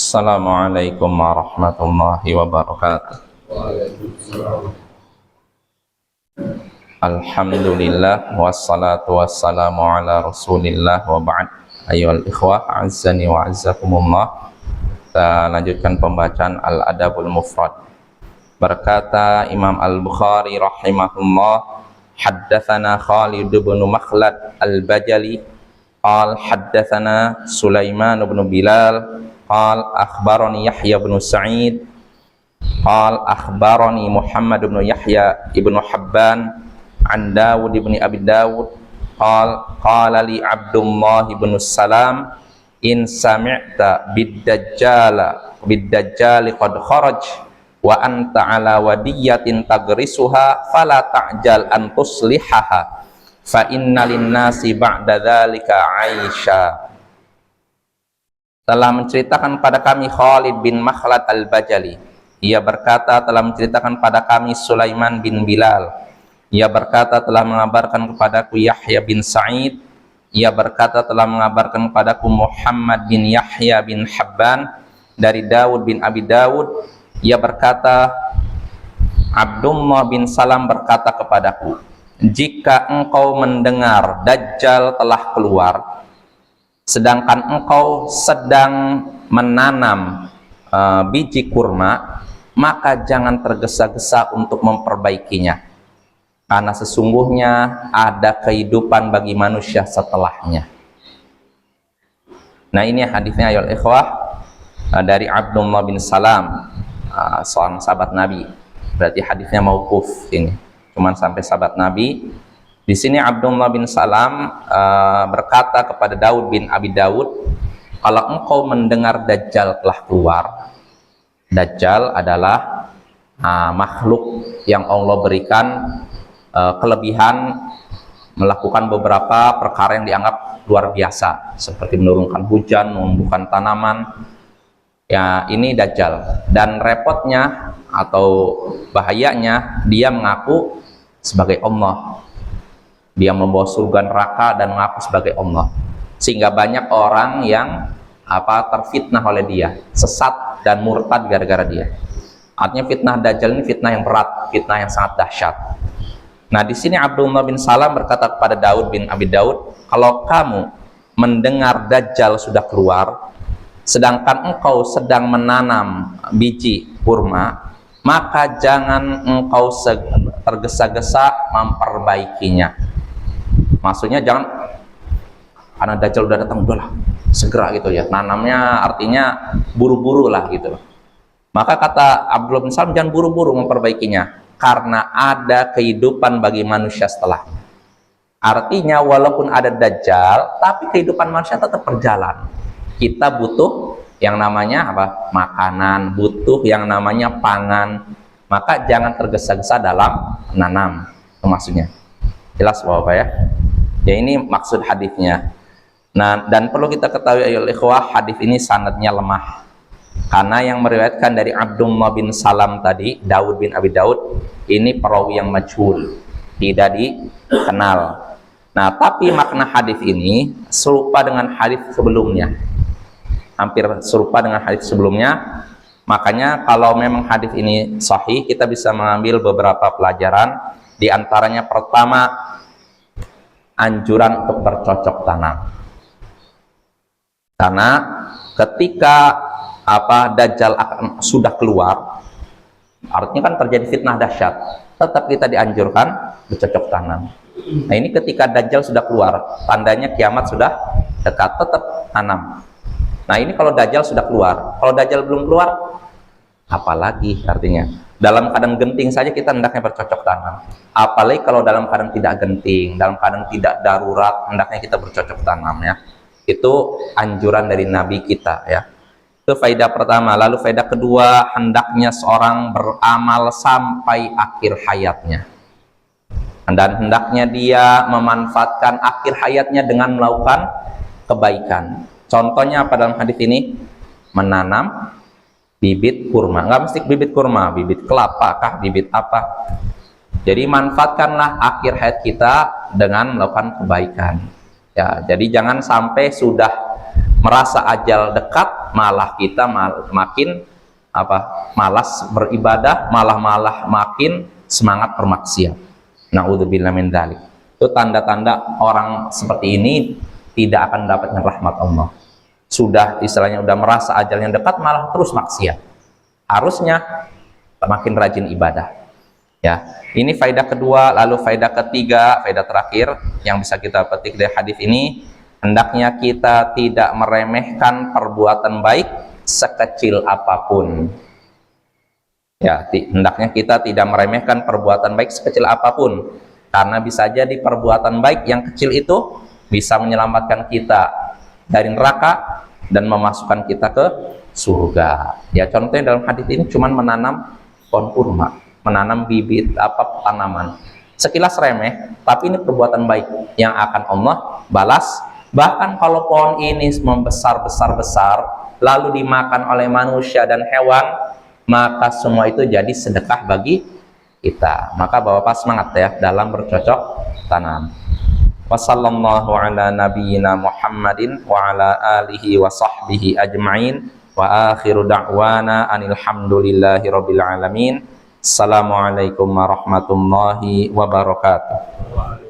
Assalamualaikum warahmatullahi wabarakatuh. Alhamdulillah wassalatu wassalamu ala rasulillah wa ba'd. Ayyuhal ikhwah, azzani wa azzakumullah. Kita lanjutkan pembacaan Al-Adabul Mufrad. Berkata Imam Al-Bukhari rahimahullah, haddatsana Khalid bin Makhlad Al-Bajali qal haddatsana Sulaiman bin Bilal qal akhbarani Yahya bin Sa'id qal akhbarani Muhammad bin Yahya ibn Habban an Dawud ibn Abi Dawud qala li Abdullah ibn Salam in sami'ta bid-dajjal qad kharaj wa anta ala wadiyatin tagrisuha fala ta'jal an tuslihaha fa inna linnasi ba'da dzalika 'aisha. Telah menceritakan pada kami Khalid bin Makhlad Al-Bajali. Ia berkata telah menceritakan pada kami Sulaiman bin Bilal. Ia berkata telah mengabarkan kepadaku Yahya bin Sa'id. Ia berkata telah mengabarkan kepadaku Muhammad bin Yahya bin Habban dari Dawud bin Abi Dawud. Ia berkata Abdullah bin Salam berkata kepadaku, jika engkau mendengar Dajjal telah keluar, sedangkan engkau sedang menanam biji kurma, maka jangan tergesa-gesa untuk memperbaikinya, karena sesungguhnya ada kehidupan bagi manusia setelahnya. Nah, ini hadisnya ayol ikhwah dari Abdullah bin Salam, seorang sahabat Nabi. Berarti hadisnya mauquf, ini cuman sampai sahabat Nabi. Di sini Abdullah bin Salam berkata kepada Dawud bin Abi Dawud, kalau engkau mendengar Dajjal telah keluar. Dajjal adalah makhluk yang Allah berikan kelebihan melakukan beberapa perkara yang dianggap luar biasa, seperti menurunkan hujan, menumbuhkan tanaman. Ya, ini Dajjal. Dan repotnya atau bahayanya, dia mengaku sebagai Allah. Dia membawa surga neraka dan mengaku sebagai Allah, sehingga banyak orang yang terfitnah oleh dia, sesat dan murtad gara-gara dia. Artinya fitnah Dajjal ini fitnah yang berat, fitnah yang sangat dahsyat. Nah, di sini Abdullah bin Salam berkata kepada Dawud bin Abi Dawud, kalau kamu mendengar Dajjal sudah keluar, sedangkan engkau sedang menanam biji kurma, maka jangan engkau tergesa-gesa memperbaikinya. Maksudnya jangan karena Dajjal udah datang, udahlah segera gitu ya, nanamnya artinya buru-buru lah gitu. Maka kata Abdullah bin Salam, jangan buru-buru memperbaikinya, karena ada kehidupan bagi manusia setelah. Artinya walaupun ada Dajjal, tapi kehidupan manusia tetap berjalan. Kita butuh yang namanya makanan, butuh yang namanya pangan. Maka jangan tergesa-gesa dalam menanam. Itu maksudnya. Jelas Bapak ya? Ya, ini maksud hadisnya. Nah, dan perlu kita ketahui ayol ikhwah, hadis ini sanadnya lemah. Karena yang meriwayatkan dari Abdullah bin Salam tadi, Dawud bin Abi Dawud, ini perawi yang majhul, tidak dikenal. Nah, tapi makna hadis ini serupa dengan hadis sebelumnya. Hampir serupa dengan hadis sebelumnya. Makanya kalau memang hadis ini sahih, kita bisa mengambil beberapa pelajaran. Di antaranya pertama, anjuran untuk bercocok tanam. Karena ketika Dajjal sudah keluar, artinya kan terjadi fitnah dahsyat, tetap kita dianjurkan bercocok tanam. Nah, ini ketika Dajjal sudah keluar, tandanya kiamat sudah dekat, tetap tanam. Nah, ini kalau Dajjal sudah keluar. Kalau Dajjal belum keluar, apalagi artinya. Dalam keadaan genting saja kita hendaknya bercocok tanam. Apalagi kalau dalam keadaan tidak genting, dalam keadaan tidak darurat, hendaknya kita bercocok tanam ya. Itu anjuran dari Nabi kita ya. Itu faedah pertama. Lalu faedah kedua, hendaknya seorang beramal sampai akhir hayatnya. Dan hendaknya dia memanfaatkan akhir hayatnya dengan melakukan kebaikan. Contohnya apa dalam hadis ini? Menanam bibit kurma. Nggak mesti bibit kurma, bibit kelapa kah, bibit apa. Jadi manfaatkanlah akhir hayat kita dengan melakukan kebaikan. Ya, jadi jangan sampai sudah merasa ajal dekat malah kita makin malas beribadah, malah makin semangat bermaksiat. Naudzubillah min dzalik. Itu tanda-tanda orang seperti ini tidak akan mendapatkan rahmat Allah. Sudah istilahnya udah merasa ajalnya dekat, malah terus maksiat. Harusnya makin rajin ibadah. Ya, ini faedah kedua. Lalu faedah ketiga, faedah terakhir yang bisa kita petik dari hadis ini, hendaknya kita tidak meremehkan perbuatan baik sekecil apapun. Ya, hendaknya kita tidak meremehkan perbuatan baik sekecil apapun, karena bisa jadi perbuatan baik yang kecil itu bisa menyelamatkan kita dari neraka dan memasukkan kita ke surga. Ya, contohnya dalam hadis ini cuman menanam pohon kurma, menanam bibit tanaman. Sekilas remeh, tapi ini perbuatan baik yang akan Allah balas. Bahkan kalau pohon ini membesar lalu dimakan oleh manusia dan hewan, maka semua itu jadi sedekah bagi kita. Maka Bapak semangat ya dalam bercocok tanam. Wassallallahu ala nabiyyina Muhammadin wa ala alihi wa sahbihi ajma'in, wa akhiru da'wana anil hamdulillahi rabbil alamin. Assalamualaikum warahmatullahi wabarakatuh.